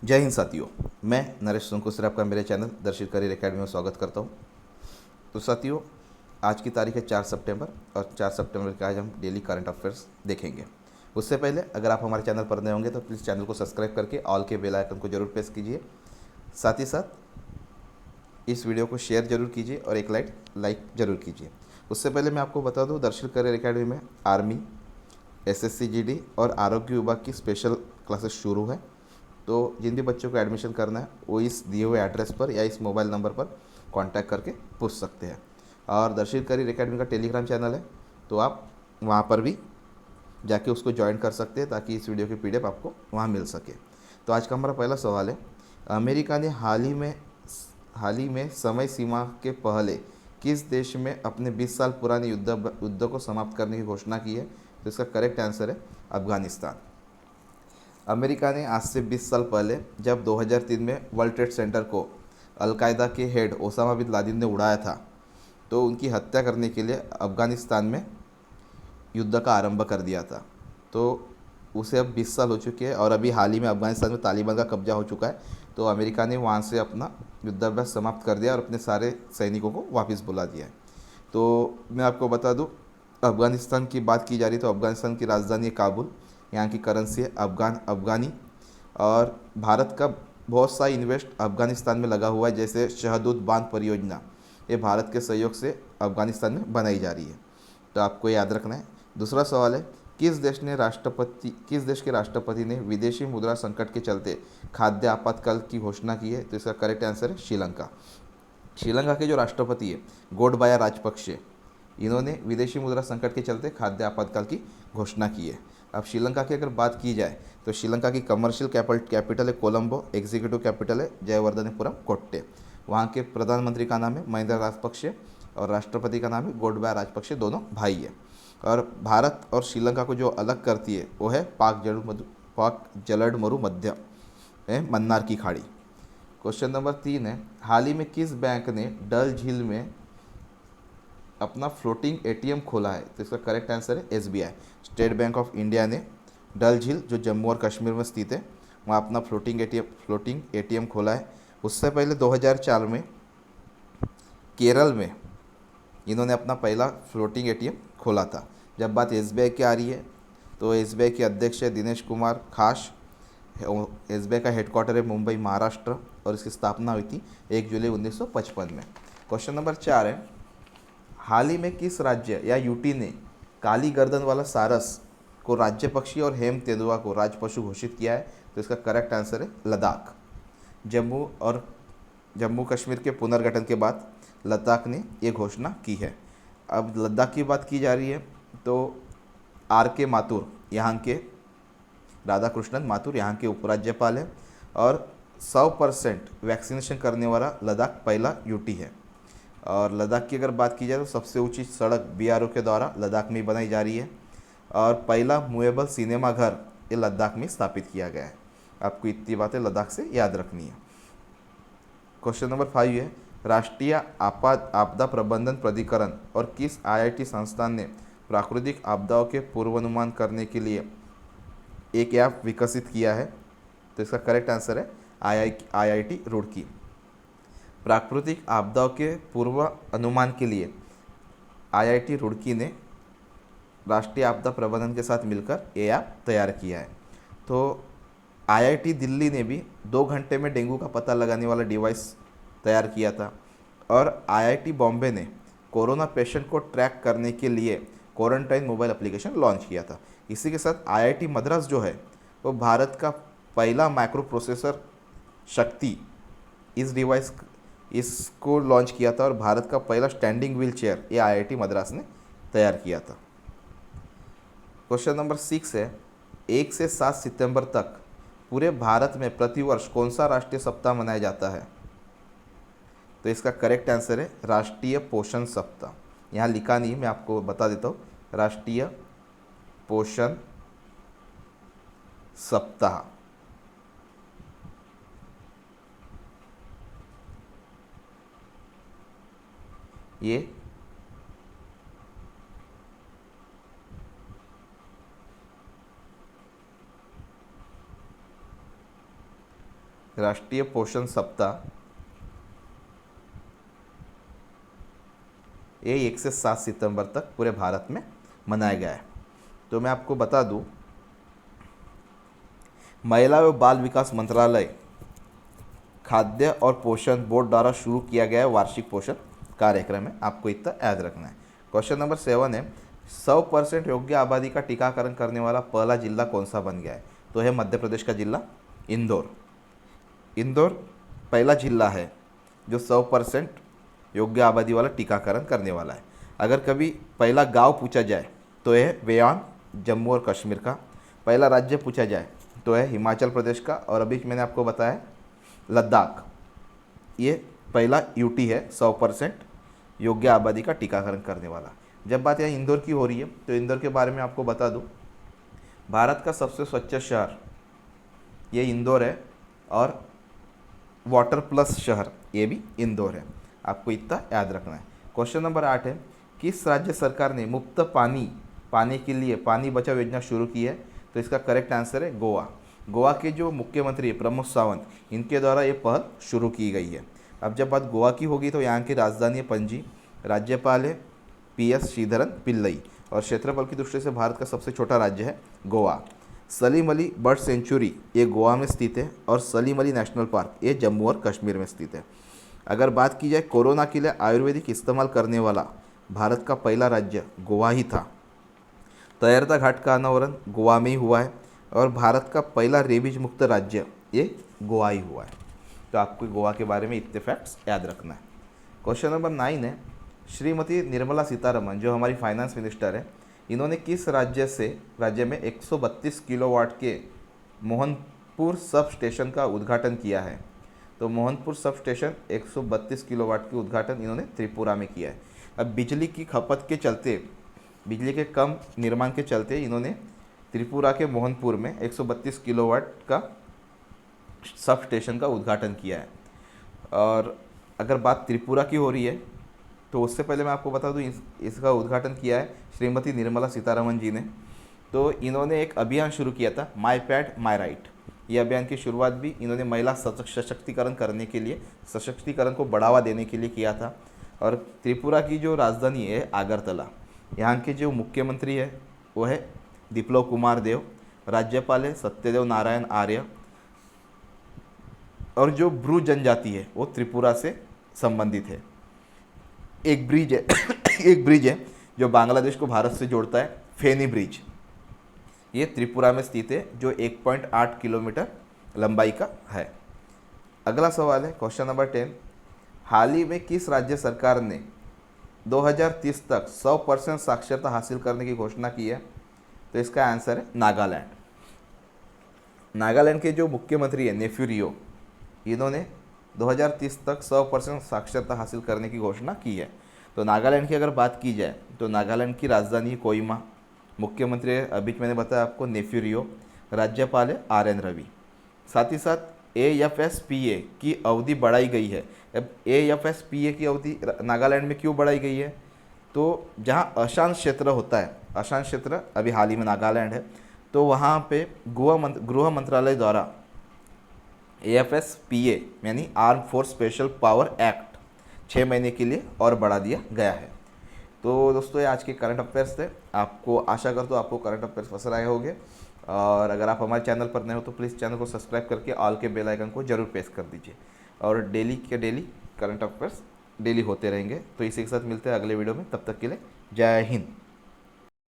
जय हिंद साथियों। मैं नरेश सुनकुसर आपका मेरे चैनल दर्शित करियर एकेडमी में स्वागत करता हूं। तो साथियों, आज की तारीख है 4 सितंबर और 4 सितंबर के आज हम डेली करंट अफेयर्स देखेंगे। उससे पहले अगर आप हमारे चैनल पर नए होंगे तो प्लीज़ चैनल को सब्सक्राइब करके ऑल के बेल आइकन को जरूर प्रेस कीजिए। साथ ही साथ इस वीडियो को शेयर जरूर कीजिए और एक लाइक जरूर कीजिए। उससे पहले मैं आपको बता दूँ, दर्शित करियर एकेडमी में आर्मी, एसएससी जीडी और आरोग्य विभाग की स्पेशल क्लासेस शुरू है। तो जिन भी बच्चों को एडमिशन करना है वो इस दिए हुए एड्रेस पर या इस मोबाइल नंबर पर कांटेक्ट करके पूछ सकते हैं। और दर्शित करियर एकेडमी का टेलीग्राम चैनल है, तो आप वहाँ पर भी जाके उसको ज्वाइन कर सकते हैं ताकि इस वीडियो की पीडीएफ आपको वहाँ मिल सके। तो आज का हमारा पहला सवाल है, अमेरिका ने हाल ही में समय सीमा के पहले किस देश में अपने 20 साल पुराने युद्ध को समाप्त करने की घोषणा की है? तो इसका करेक्ट आंसर है अफगानिस्तान। अमेरिका ने आज से 20 साल पहले जब 2003 में वर्ल्ड ट्रेड सेंटर को अलकायदा के हेड ओसामा बिन लादेन ने उड़ाया था, तो उनकी हत्या करने के लिए अफ़गानिस्तान में युद्ध का आरंभ कर दिया था। तो उसे अब 20 साल हो चुके हैं और अभी हाल ही में अफ़गानिस्तान में तालिबान का कब्जा हो चुका है। तो अमेरिका ने वहाँ से अपना युद्धाभ्यास समाप्त कर दिया और अपने सारे सैनिकों को वापस बुला दिया है। तो मैं आपको बता दूं, अफ़गानिस्तान की बात की जा रही तो अफ़गानिस्तान की राजधानी है काबुल। यहाँ की करेंसी है अफ़गानी। और भारत का बहुत सा इन्वेस्ट अफ़गानिस्तान में लगा हुआ है, जैसे शहदूद बांध परियोजना, ये भारत के सहयोग से अफ़गानिस्तान में बनाई जा रही है। तो आपको याद रखना है। दूसरा सवाल है, किस देश के राष्ट्रपति ने विदेशी मुद्रा संकट के चलते खाद्य आपातकाल की घोषणा की है? तो इसका करेक्ट आंसर है श्रीलंका। श्रीलंका के जो राष्ट्रपति है गोडबाया राजपक्षे, इन्होंने विदेशी मुद्रा संकट के चलते खाद्य आपातकाल की घोषणा की है। अब श्रीलंका की अगर बात की जाए तो श्रीलंका की कमर्शियल कैपिटल है कोलंबो, एग्जीक्यूटिव कैपिटल है जयवर्धनेपुरम कोट्टे। वहाँ के प्रधानमंत्री का नाम है महिंदा राजपक्षे और राष्ट्रपति का नाम है गोडबाया राजपक्षे, दोनों भाई है। और भारत और श्रीलंका को जो अलग करती है वो है पाक जलड मरु मध्य मन्नार की खाड़ी। क्वेश्चन नंबर 3 है, हाल ही में किस बैंक ने डल झील में अपना फ्लोटिंग एटीएम खोला है? तो इसका करेक्ट आंसर है SBI. State bank of India ने डल झील, जो जम्मू और कश्मीर में स्थित है, वहाँ अपना फ्लोटिंग एटीएम खोला है। उससे पहले 2004 में केरल में इन्होंने अपना पहला फ्लोटिंग एटीएम खोला था। जब बात एसबीआई की आ रही है तो एसबीआई के अध्यक्ष है दिनेश कुमार खास। एसबीआई का हेडक्वार्टर है मुंबई, महाराष्ट्र, और इसकी स्थापना हुई थी 1 जुलाई 1955 में। क्वेश्चन नंबर 4 है, हाल ही में किस राज्य या यूटी ने काली गर्दन वाला सारस को राज्य पक्षी और हेम तेंदुआ को राजपशु घोषित किया है? तो इसका करेक्ट आंसर है लद्दाख। जम्मू कश्मीर के पुनर्गठन के बाद लद्दाख ने ये घोषणा की है। अब लद्दाख की बात की जा रही है तो आर के माथुर, यहाँ के राधा कृष्णन माथुर यहाँ के उपराज्यपाल हैं और 100% वैक्सीनेशन करने वाला लद्दाख पहला यूटी है। और लद्दाख की अगर बात की जाए तो सबसे ऊंची सड़क बीआरओ के द्वारा लद्दाख में बनाई जा रही है और पहला मूवेबल सिनेमा घर ये लद्दाख में स्थापित किया गया है। आपको इतनी बातें लद्दाख से याद रखनी है। क्वेश्चन नंबर 5 है, राष्ट्रीय आपदा प्रबंधन प्राधिकरण और किस आईआईटी संस्थान ने प्राकृतिक आपदाओं के पूर्वानुमान करने के लिए एक ऐप विकसित किया है? तो इसका करेक्ट आंसर है आईआईटी रुड़की। प्राकृतिक आपदाओं के पूर्व अनुमान के लिए आईआईटी रुड़की ने राष्ट्रीय आपदा प्रबंधन के साथ मिलकर ये ऐप तैयार किया है। तो आईआईटी दिल्ली ने भी 2 घंटे में डेंगू का पता लगाने वाला डिवाइस तैयार किया था और आईआईटी बॉम्बे ने कोरोना पेशेंट को ट्रैक करने के लिए क्वारंटाइन मोबाइल एप्लीकेशन लॉन्च किया था। इसी के साथ आईआईटी मद्रास जो है वो भारत का पहला माइक्रो प्रोसेसर शक्ति इसको लॉन्च किया था और भारत का पहला स्टैंडिंग व्हील चेयर ये आईआईटी मद्रास ने तैयार किया था। क्वेश्चन नंबर 6 है, 1 से 7 सितंबर तक पूरे भारत में प्रतिवर्ष कौन सा राष्ट्रीय सप्ताह मनाया जाता है? तो इसका करेक्ट आंसर है राष्ट्रीय पोषण सप्ताह। यहाँ लिखा नहीं, मैं आपको बता देता हूँ, राष्ट्रीय पोषण सप्ताह। ये राष्ट्रीय पोषण सप्ताह ये 1 से 7 सितंबर तक पूरे भारत में मनाया गया है। तो मैं आपको बता दूं, महिला एवं बाल विकास मंत्रालय, खाद्य और पोषण बोर्ड द्वारा शुरू किया गया वार्षिक पोषण कार्यक्रम है। आपको इतना याद रखना है। क्वेश्चन नंबर 7 है, 100% योग्य आबादी का टीकाकरण करने वाला पहला जिला कौन सा बन गया है? तो है मध्य प्रदेश का जिला इंदौर। इंदौर पहला जिला है जो 100% योग्य आबादी वाला टीकाकरण करने वाला है। अगर कभी पहला गांव पूछा जाए तो है वेयान, जम्मू और कश्मीर का। पहला राज्य पूछा जाए तो है हिमाचल प्रदेश का, और अभी मैंने आपको बताया लद्दाख। ये पहला यूटी है 100% योग्य आबादी का टीकाकरण करने वाला। जब बात यहाँ इंदौर की हो रही है तो इंदौर के बारे में आपको बता दूँ, भारत का सबसे स्वच्छ शहर ये इंदौर है, और वाटर प्लस शहर ये भी इंदौर है। आपको इतना याद रखना है। क्वेश्चन नंबर 8 है, किस राज्य सरकार ने मुफ्त पानी पाने के लिए पानी बचाओ योजना शुरू की है? तो इसका करेक्ट आंसर है गोवा। गोवा के जो मुख्यमंत्री है प्रमोद सावंत, इनके द्वारा ये पहल शुरू की गई है। अब जब बात गोवा की होगी तो यहाँ की राजधानी है पणजी, राज्यपाल है PS श्रीधरन पिल्लई, और क्षेत्रफल की दृष्टि से भारत का सबसे छोटा राज्य है गोवा। सलीम अली बर्ड सेंचुरी ये गोवा में स्थित है, और सलीम अली नेशनल पार्क ये जम्मू और कश्मीर में स्थित है। अगर बात की जाए कोरोना के लिए आयुर्वेदिक इस्तेमाल करने वाला भारत का पहला राज्य गोवा ही था। तैरता घाट का अनावरण गोवा में ही हुआ है, और भारत का पहला रेबीज मुक्त राज्य ये गोवा ही हुआ है। तो आपको गोवा के बारे में इतने फैक्ट्स याद रखना है। क्वेश्चन नंबर 9 है, श्रीमती निर्मला सीतारमन जो हमारी फाइनेंस मिनिस्टर है, इन्होंने किस राज्य में 132 किलोवाट के मोहनपुर सब स्टेशन का उद्घाटन किया है? तो मोहनपुर सब स्टेशन 132 किलोवाट के उद्घाटन इन्होंने त्रिपुरा में किया है। अब बिजली की खपत के चलते, बिजली के कम निर्माण के चलते इन्होंने त्रिपुरा के मोहनपुर में 132 किलोवाट का सब स्टेशन का उद्घाटन किया है। और अगर बात त्रिपुरा की हो रही है तो उससे पहले मैं आपको बता दूं, इसका उद्घाटन किया है श्रीमती निर्मला सीतारमन जी ने। तो इन्होंने एक अभियान शुरू किया था, माई पैड माई राइट। ये अभियान की शुरुआत भी इन्होंने महिला सशक्तिकरण करने के लिए, सशक्तिकरण को बढ़ावा देने के लिए किया था। और त्रिपुरा की जो राजधानी है आगरतला, यहाँ के जो मुख्यमंत्री है वो है बिप्लब कुमार देव, राज्यपाल है सत्यदेव नारायण आर्य, और जो ब्रू जनजाति है वो त्रिपुरा से संबंधित है। एक ब्रिज है एक ब्रिज है जो बांग्लादेश को भारत से जोड़ता है, फेनी ब्रिज। ये त्रिपुरा में स्थित है, जो 1.8 किलोमीटर लंबाई का है। अगला सवाल है क्वेश्चन नंबर 10, हाल ही में किस राज्य सरकार ने 2030 तक 100% साक्षरता हासिल करने की घोषणा की है? तो इसका आंसर है नागालैंड। नागालैंड के जो मुख्यमंत्री है नेफ्यू रियो, इन्होंने 2030 तक 100% साक्षरता हासिल करने की घोषणा की है। तो नागालैंड की अगर बात की जाए तो नागालैंड की राजधानी कोहिमा, मुख्यमंत्री अभी मैंने बताया आपको नेफ्यू रियो, राज्यपाल है RN रवि। साथ ही साथ AFSPA की अवधि बढ़ाई गई है। अब AFSPA की अवधि नागालैंड में क्यों बढ़ाई गई है? तो जहाँ अशांत क्षेत्र होता है, अशांत क्षेत्र अभी हाल ही में नागालैंड है, तो वहाँ पे गृह मंत्रालय द्वारा AFSPA यानी arm force special power act 6 महीने के लिए और बढ़ा दिया गया है। तो दोस्तों ये आज के करंट अफेयर्स थे। आपको आशा करता हूँ आपको करंट अफेयर्स पसंद आए होंगे, और अगर आप हमारे चैनल पर नए हो तो प्लीज़ चैनल को सब्सक्राइब करके ऑल के बेल आइकन को जरूर प्रेस कर दीजिए। और डेली के डेली करंट अफेयर्स डेली होते रहेंगे। तो इसी के साथ मिलते हैं अगले वीडियो में, तब तक के लिए जय हिंद।